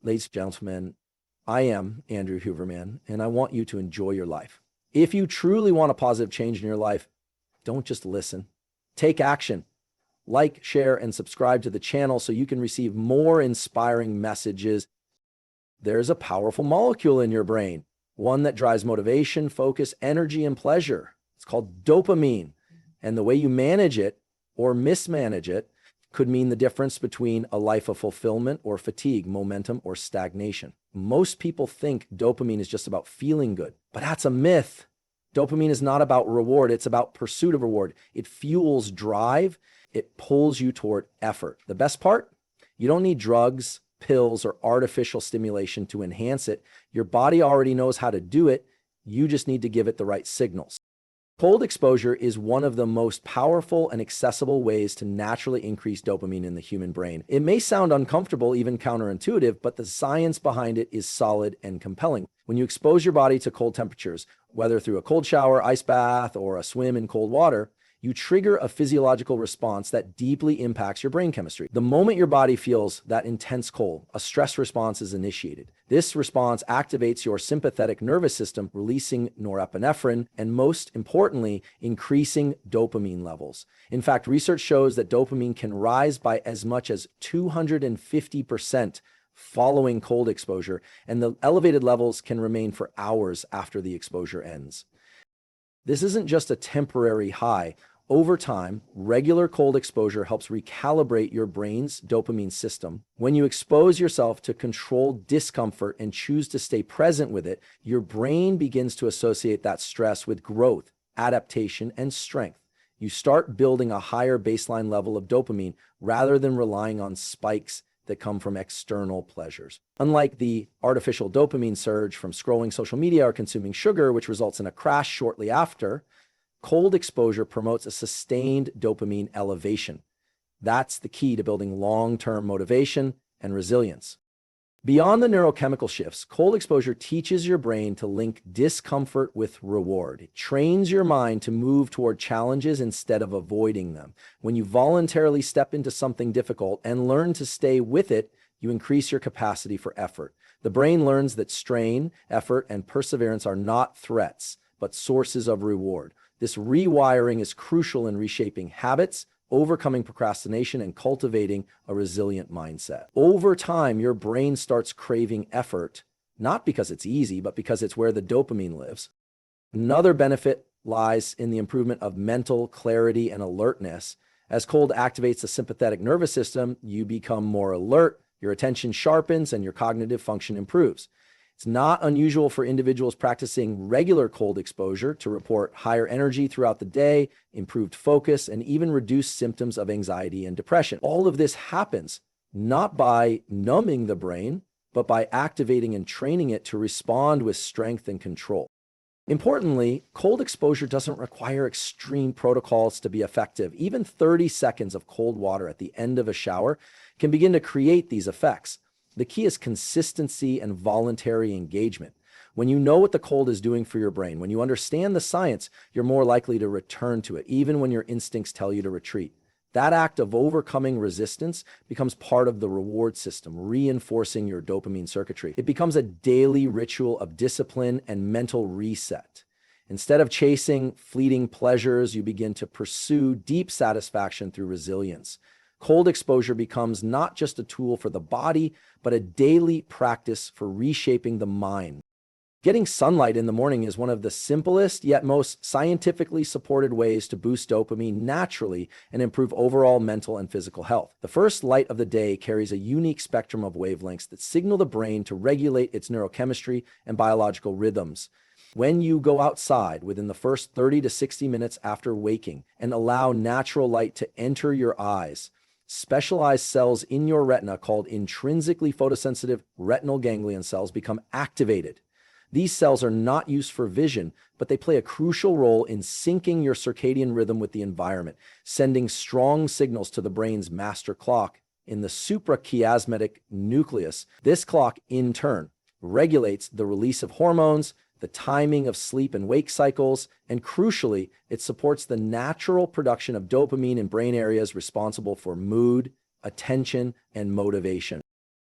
Ladies and gentlemen, I am Andrew Huberman, and I want you to enjoy your life. If you truly want a positive change in your life, don't just listen. Take action. Like, share, and subscribe to the channel so you can receive more inspiring messages. There's a powerful molecule in your brain, one that drives motivation, focus, energy, and pleasure. It's called dopamine. And the way you manage it or mismanage it could mean the difference between a life of fulfillment or fatigue, momentum or stagnation. Most people think dopamine is just about feeling good, but that's a myth. Dopamine is not about reward. It's about pursuit of reward. It fuels drive. It pulls you toward effort. The best part, you don't need drugs, pills, or artificial stimulation to enhance it. Your body already knows how to do it. You just need to give it the right signals. Cold exposure is one of the most powerful and accessible ways to naturally increase dopamine in the human brain. It may sound uncomfortable, even counterintuitive, but the science behind it is solid and compelling. When you expose your body to cold temperatures, whether through a cold shower, ice bath, or a swim in cold water, you trigger a physiological response that deeply impacts your brain chemistry. The moment your body feels that intense cold, a stress response is initiated. This response activates your sympathetic nervous system, releasing norepinephrine, and most importantly, increasing dopamine levels. In fact, research shows that dopamine can rise by as much as 250% following cold exposure, and the elevated levels can remain for hours after the exposure ends. This isn't just a temporary high. Over time, regular cold exposure helps recalibrate your brain's dopamine system. When you expose yourself to controlled discomfort and choose to stay present with it, your brain begins to associate that stress with growth, adaptation, and strength. You start building a higher baseline level of dopamine rather than relying on spikes that come from external pleasures. Unlike the artificial dopamine surge from scrolling social media or consuming sugar, which results in a crash shortly after, cold exposure promotes a sustained dopamine elevation. That's the key to building long-term motivation and resilience. Beyond the neurochemical shifts, cold exposure teaches your brain to link discomfort with reward. It trains your mind to move toward challenges instead of avoiding them. When you voluntarily step into something difficult and learn to stay with it, you increase your capacity for effort. The brain learns that strain, effort, and perseverance are not threats, but sources of reward. This rewiring is crucial in reshaping habits, overcoming procrastination, and cultivating a resilient mindset. Over time, your brain starts craving effort, not because it's easy, but because it's where the dopamine lives. Another benefit lies in the improvement of mental clarity and alertness. As cold activates the sympathetic nervous system, you become more alert, your attention sharpens, and your cognitive function improves. It's not unusual for individuals practicing regular cold exposure to report higher energy throughout the day, improved focus, and even reduced symptoms of anxiety and depression. All of this happens not by numbing the brain, but by activating and training it to respond with strength and control. Importantly, cold exposure doesn't require extreme protocols to be effective. Even 30 seconds of cold water at the end of a shower can begin to create these effects. The key is consistency and voluntary engagement. When you know what the cold is doing for your brain, when you understand the science, you're more likely to return to it, even when your instincts tell you to retreat. That act of overcoming resistance becomes part of the reward system, reinforcing your dopamine circuitry. It becomes a daily ritual of discipline and mental reset. Instead of chasing fleeting pleasures, you begin to pursue deep satisfaction through resilience. Cold exposure becomes not just a tool for the body, but a daily practice for reshaping the mind. Getting sunlight in the morning is one of the simplest yet most scientifically supported ways to boost dopamine naturally and improve overall mental and physical health. The first light of the day carries a unique spectrum of wavelengths that signal the brain to regulate its neurochemistry and biological rhythms. When you go outside within the first 30 to 60 minutes after waking and allow natural light to enter your eyes, specialized cells in your retina called intrinsically photosensitive retinal ganglion cells become activated. These cells are not used for vision, but they play a crucial role in syncing your circadian rhythm with the environment, sending strong signals to the brain's master clock in the suprachiasmatic nucleus. This clock, in turn, regulates the release of hormones, the timing of sleep and wake cycles, and crucially, it supports the natural production of dopamine in brain areas responsible for mood, attention, and motivation.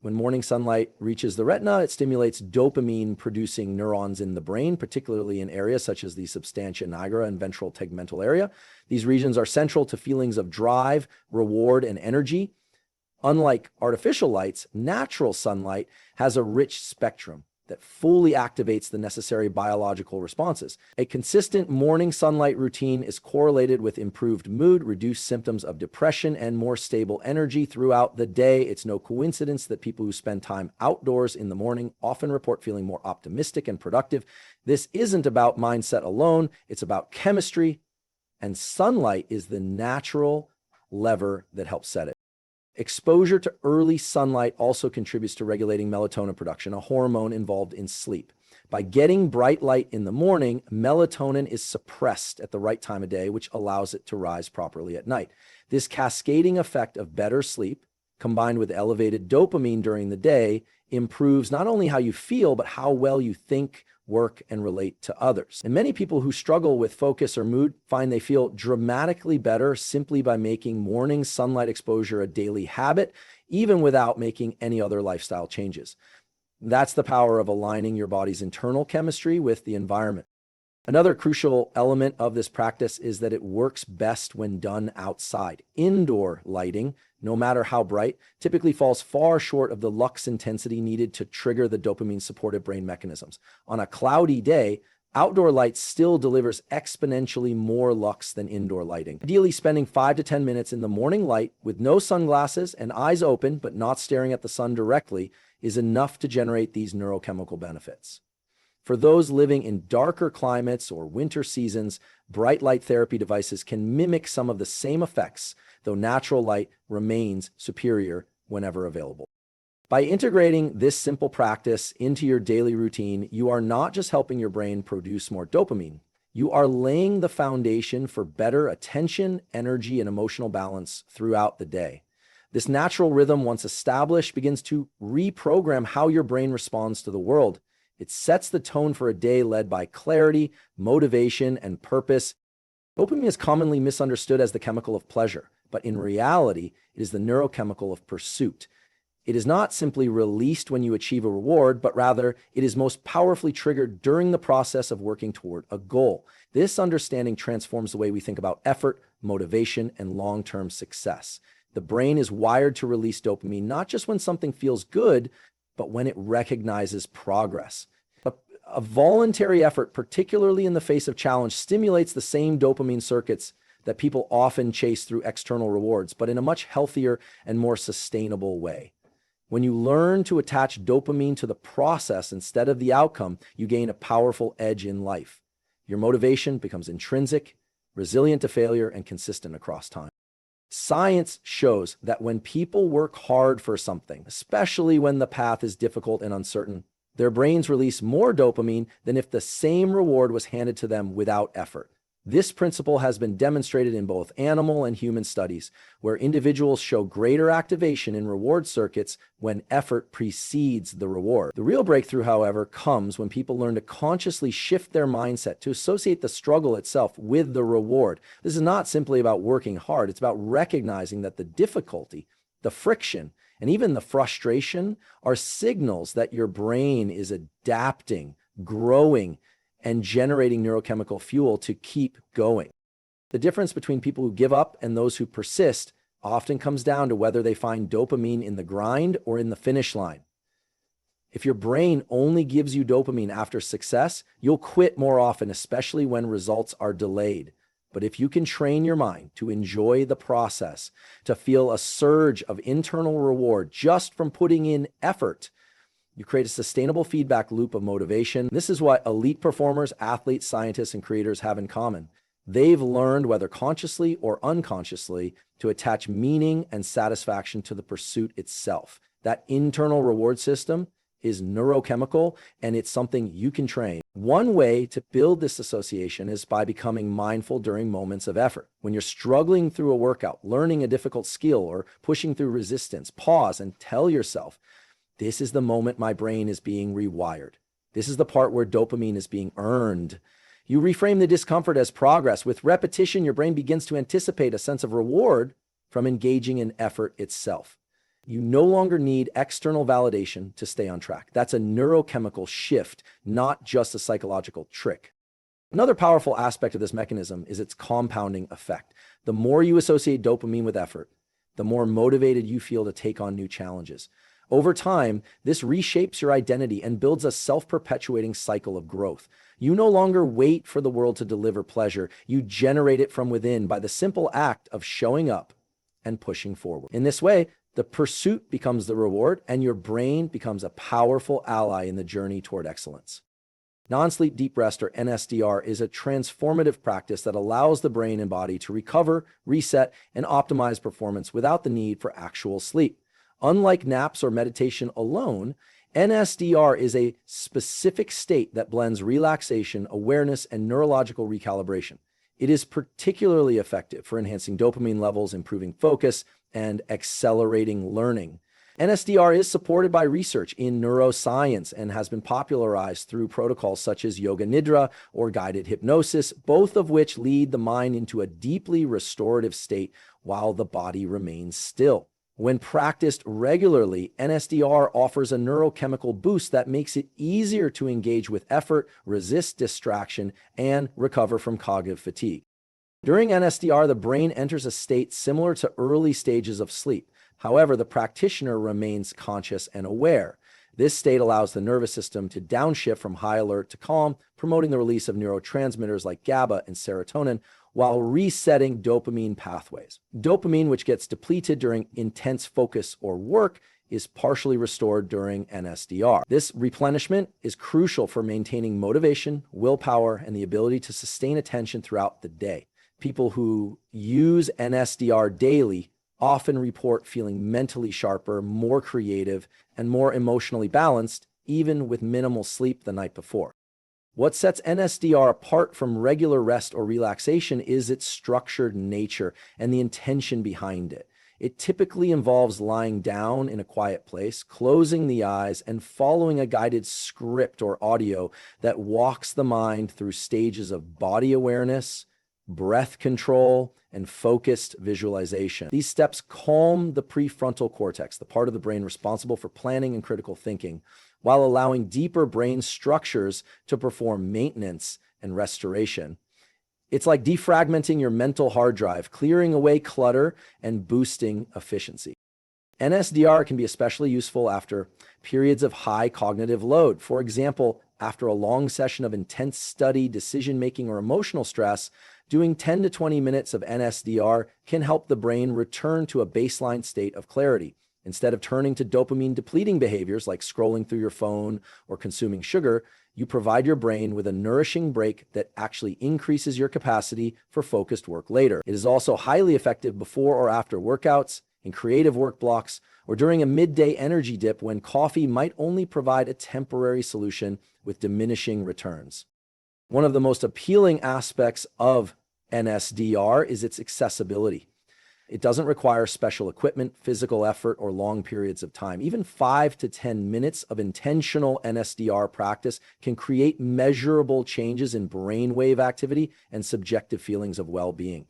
When morning sunlight reaches the retina, it stimulates dopamine-producing neurons in the brain, particularly in areas such as the substantia nigra and ventral tegmental area. These regions are central to feelings of drive, reward, and energy. Unlike artificial lights, natural sunlight has a rich spectrum that fully activates the necessary biological responses. A consistent morning sunlight routine is correlated with improved mood, reduced symptoms of depression, and more stable energy throughout the day. It's no coincidence that people who spend time outdoors in the morning often report feeling more optimistic and productive. This isn't about mindset alone, it's about chemistry, and sunlight is the natural lever that helps set it. Exposure to early sunlight also contributes to regulating melatonin production, a hormone involved in sleep. By getting bright light in the morning, melatonin is suppressed at the right time of day, which allows it to rise properly at night. This cascading effect of better sleep, combined with elevated dopamine during the day, improves not only how you feel, but how well you think, work, and relate to others. And many people who struggle with focus or mood find they feel dramatically better simply by making morning sunlight exposure a daily habit, even without making any other lifestyle changes. That's the power of aligning your body's internal chemistry with the environment. Another crucial element of this practice is that it works best when done outside. Indoor lighting, no matter how bright, typically falls far short of the lux intensity needed to trigger the dopamine-supported brain mechanisms. On a cloudy day, outdoor light still delivers exponentially more lux than indoor lighting. Ideally, spending 5 to 10 minutes in the morning light with no sunglasses and eyes open but not staring at the sun directly is enough to generate these neurochemical benefits. For those living in darker climates or winter seasons, bright light therapy devices can mimic some of the same effects, though natural light remains superior whenever available. By integrating this simple practice into your daily routine, you are not just helping your brain produce more dopamine, you are laying the foundation for better attention, energy, and emotional balance throughout the day. This natural rhythm, once established, begins to reprogram how your brain responds to the world. It sets the tone for a day led by clarity, motivation, and purpose. Dopamine is commonly misunderstood as the chemical of pleasure, but in reality, it is the neurochemical of pursuit. It is not simply released when you achieve a reward, but rather it is most powerfully triggered during the process of working toward a goal. This understanding transforms the way we think about effort, motivation, and long-term success. The brain is wired to release dopamine not just when something feels good, but when it recognizes progress. A voluntary effort, particularly in the face of challenge, stimulates the same dopamine circuits that people often chase through external rewards, but in a much healthier and more sustainable way. When you learn to attach dopamine to the process instead of the outcome, you gain a powerful edge in life. Your motivation becomes intrinsic, resilient to failure, and consistent across time. Science shows that when people work hard for something, especially when the path is difficult and uncertain, their brains release more dopamine than if the same reward was handed to them without effort. This principle has been demonstrated in both animal and human studies, where individuals show greater activation in reward circuits when effort precedes the reward. The real breakthrough, however, comes when people learn to consciously shift their mindset to associate the struggle itself with the reward. This is not simply about working hard, it's about recognizing that the difficulty, the friction, and even the frustration are signals that your brain is adapting, growing, and generating neurochemical fuel to keep going. The difference between people who give up and those who persist often comes down to whether they find dopamine in the grind or in the finish line. If your brain only gives you dopamine after success, you'll quit more often, especially when results are delayed. But if you can train your mind to enjoy the process, to feel a surge of internal reward just from putting in effort, you create a sustainable feedback loop of motivation. This is what elite performers, athletes, scientists, and creators have in common. They've learned, whether consciously or unconsciously, to attach meaning and satisfaction to the pursuit itself. That internal reward system is neurochemical, and it's something you can train. One way to build this association is by becoming mindful during moments of effort. When you're struggling through a workout, learning a difficult skill, or pushing through resistance, pause and tell yourself, this is the moment my brain is being rewired. This is the part where dopamine is being earned. You reframe the discomfort as progress. With repetition, your brain begins to anticipate a sense of reward from engaging in effort itself. You no longer need external validation to stay on track. That's a neurochemical shift, not just a psychological trick. Another powerful aspect of this mechanism is its compounding effect. The more you associate dopamine with effort, the more motivated you feel to take on new challenges. Over time, this reshapes your identity and builds a self-perpetuating cycle of growth. You no longer wait for the world to deliver pleasure. You generate it from within by the simple act of showing up and pushing forward. In this way, the pursuit becomes the reward, and your brain becomes a powerful ally in the journey toward excellence. Non-sleep deep rest, or NSDR, is a transformative practice that allows the brain and body to recover, reset, and optimize performance without the need for actual sleep. Unlike naps or meditation alone, NSDR is a specific state that blends relaxation, awareness, and neurological recalibration. It is particularly effective for enhancing dopamine levels, improving focus, and accelerating learning. NSDR is supported by research in neuroscience and has been popularized through protocols such as yoga nidra or guided hypnosis, both of which lead the mind into a deeply restorative state while the body remains still. When practiced regularly, NSDR offers a neurochemical boost that makes it easier to engage with effort, resist distraction, and recover from cognitive fatigue. During NSDR, the brain enters a state similar to early stages of sleep. However, the practitioner remains conscious and aware. This state allows the nervous system to downshift from high alert to calm, promoting the release of neurotransmitters like GABA and serotonin, while resetting dopamine pathways. Dopamine, which gets depleted during intense focus or work, is partially restored during NSDR. This replenishment is crucial for maintaining motivation, willpower, and the ability to sustain attention throughout the day. People who use NSDR daily often report feeling mentally sharper, more creative, and more emotionally balanced, even with minimal sleep the night before. What sets NSDR apart from regular rest or relaxation is its structured nature and the intention behind it. It typically involves lying down in a quiet place, closing the eyes, and following a guided script or audio that walks the mind through stages of body awareness, breath control, and focused visualization. These steps calm the prefrontal cortex, the part of the brain responsible for planning and critical thinking, while allowing deeper brain structures to perform maintenance and restoration. It's like defragmenting your mental hard drive, clearing away clutter and boosting efficiency. NSDR can be especially useful after periods of high cognitive load. For example, after a long session of intense study, decision-making, or emotional stress, doing 10 to 20 minutes of NSDR can help the brain return to a baseline state of clarity. Instead of turning to dopamine-depleting behaviors like scrolling through your phone or consuming sugar, you provide your brain with a nourishing break that actually increases your capacity for focused work later. It is also highly effective before or after workouts, in creative work blocks, or during a midday energy dip when coffee might only provide a temporary solution with diminishing returns. One of the most appealing aspects of NSDR is its accessibility. It doesn't require special equipment, physical effort, or long periods of time. Even 5 to 10 minutes of intentional NSDR practice can create measurable changes in brainwave activity and subjective feelings of well-being.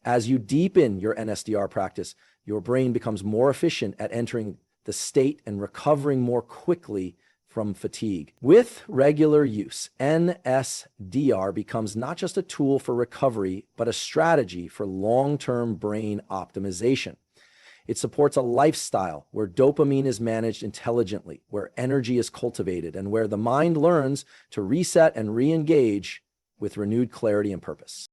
As you deepen your NSDR practice, your brain becomes more efficient at entering the state and recovering more quickly from fatigue. With regular use, NSDR becomes not just a tool for recovery, but a strategy for long-term brain optimization. It supports a lifestyle where dopamine is managed intelligently, where energy is cultivated, and where the mind learns to reset and re-engage with renewed clarity and purpose.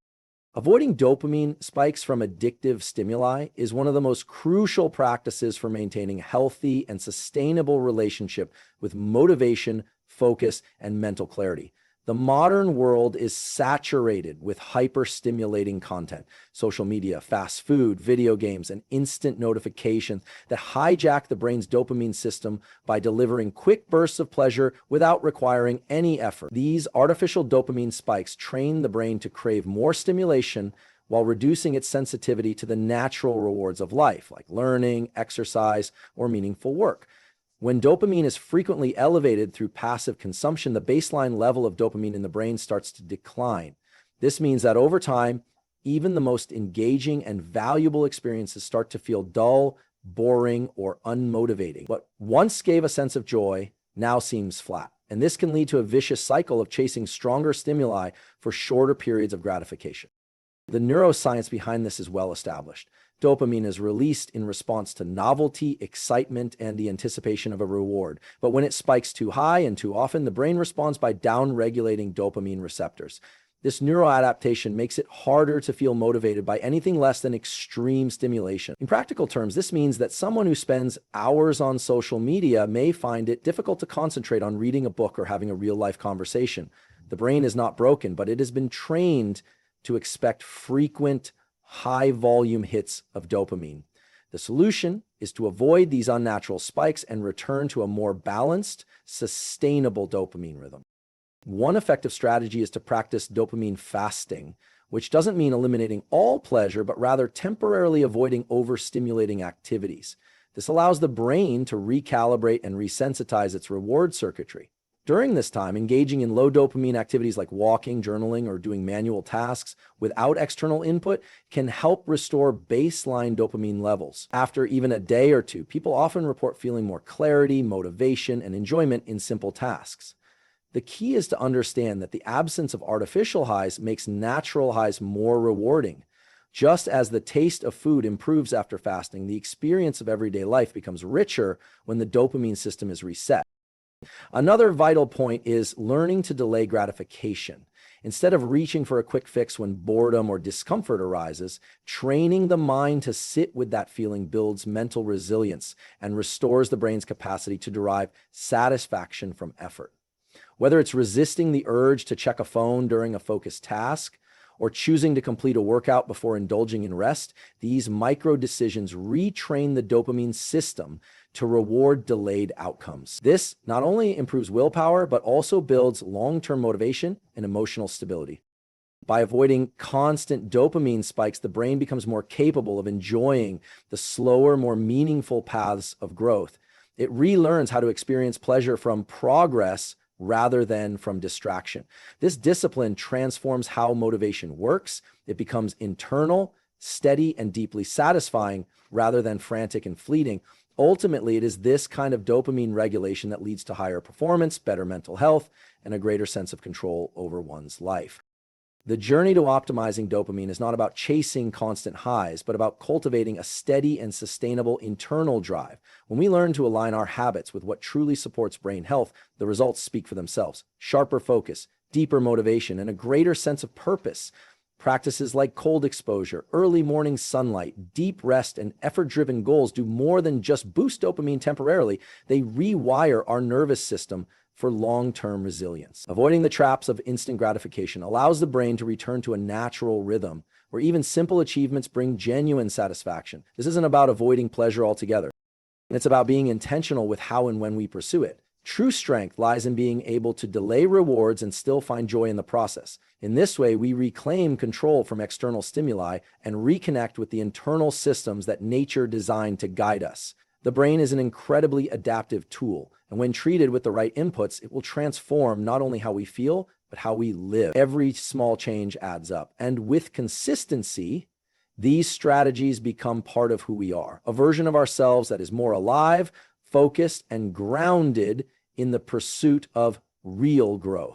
Avoiding dopamine spikes from addictive stimuli is one of the most crucial practices for maintaining healthy and sustainable relationship with motivation, focus, and mental clarity. The modern world is saturated with hyper-stimulating content, social media, fast food, video games, and instant notifications that hijack the brain's dopamine system by delivering quick bursts of pleasure without requiring any effort. These artificial dopamine spikes train the brain to crave more stimulation while reducing its sensitivity to the natural rewards of life, like learning, exercise, or meaningful work. When dopamine is frequently elevated through passive consumption, the baseline level of dopamine in the brain starts to decline. This means that over time, even the most engaging and valuable experiences start to feel dull, boring, or unmotivating. What once gave a sense of joy now seems flat. And this can lead to a vicious cycle of chasing stronger stimuli for shorter periods of gratification. The neuroscience behind this is well established. Dopamine is released in response to novelty, excitement, and the anticipation of a reward. But when it spikes too high and too often, the brain responds by down-regulating dopamine receptors. This neuroadaptation makes it harder to feel motivated by anything less than extreme stimulation. In practical terms, this means that someone who spends hours on social media may find it difficult to concentrate on reading a book or having a real-life conversation. The brain is not broken, but it has been trained to expect frequent, high-volume hits of dopamine. The solution is to avoid these unnatural spikes and return to a more balanced, sustainable dopamine rhythm. One effective strategy is to practice dopamine fasting, which doesn't mean eliminating all pleasure, but rather temporarily avoiding overstimulating activities. This allows the brain to recalibrate and resensitize its reward circuitry. During this time, engaging in low dopamine activities like walking, journaling, or doing manual tasks without external input can help restore baseline dopamine levels. After even a day or two, people often report feeling more clarity, motivation, and enjoyment in simple tasks. The key is to understand that the absence of artificial highs makes natural highs more rewarding. Just as the taste of food improves after fasting, the experience of everyday life becomes richer when the dopamine system is reset. Another vital point is learning to delay gratification. Instead of reaching for a quick fix when boredom or discomfort arises, training the mind to sit with that feeling builds mental resilience and restores the brain's capacity to derive satisfaction from effort. Whether it's resisting the urge to check a phone during a focused task or choosing to complete a workout before indulging in rest, these micro decisions retrain the dopamine system to reward delayed outcomes. This not only improves willpower, but also builds long-term motivation and emotional stability. By avoiding constant dopamine spikes, the brain becomes more capable of enjoying the slower, more meaningful paths of growth. It relearns how to experience pleasure from progress rather than from distraction. This discipline transforms how motivation works. It becomes internal, steady, and deeply satisfying rather than frantic and fleeting. Ultimately, it is this kind of dopamine regulation that leads to higher performance, better mental health, and a greater sense of control over one's life. The journey to optimizing dopamine is not about chasing constant highs, but about cultivating a steady and sustainable internal drive. When we learn to align our habits with what truly supports brain health, the results speak for themselves. Sharper focus, deeper motivation, and a greater sense of purpose. Practices like cold exposure, early morning sunlight, deep rest, and effort-driven goals do more than just boost dopamine temporarily. They rewire our nervous system for long-term resilience. Avoiding the traps of instant gratification allows the brain to return to a natural rhythm where even simple achievements bring genuine satisfaction. This isn't about avoiding pleasure altogether. It's about being intentional with how and when we pursue it. True strength lies in being able to delay rewards and still find joy in the process. In this way, we reclaim control from external stimuli and reconnect with the internal systems that nature designed to guide us. The brain is an incredibly adaptive tool, and when treated with the right inputs, it will transform not only how we feel, but how we live. Every small change adds up, and with consistency, these strategies become part of who we are, a version of ourselves that is more alive, focused, and grounded in the pursuit of real growth.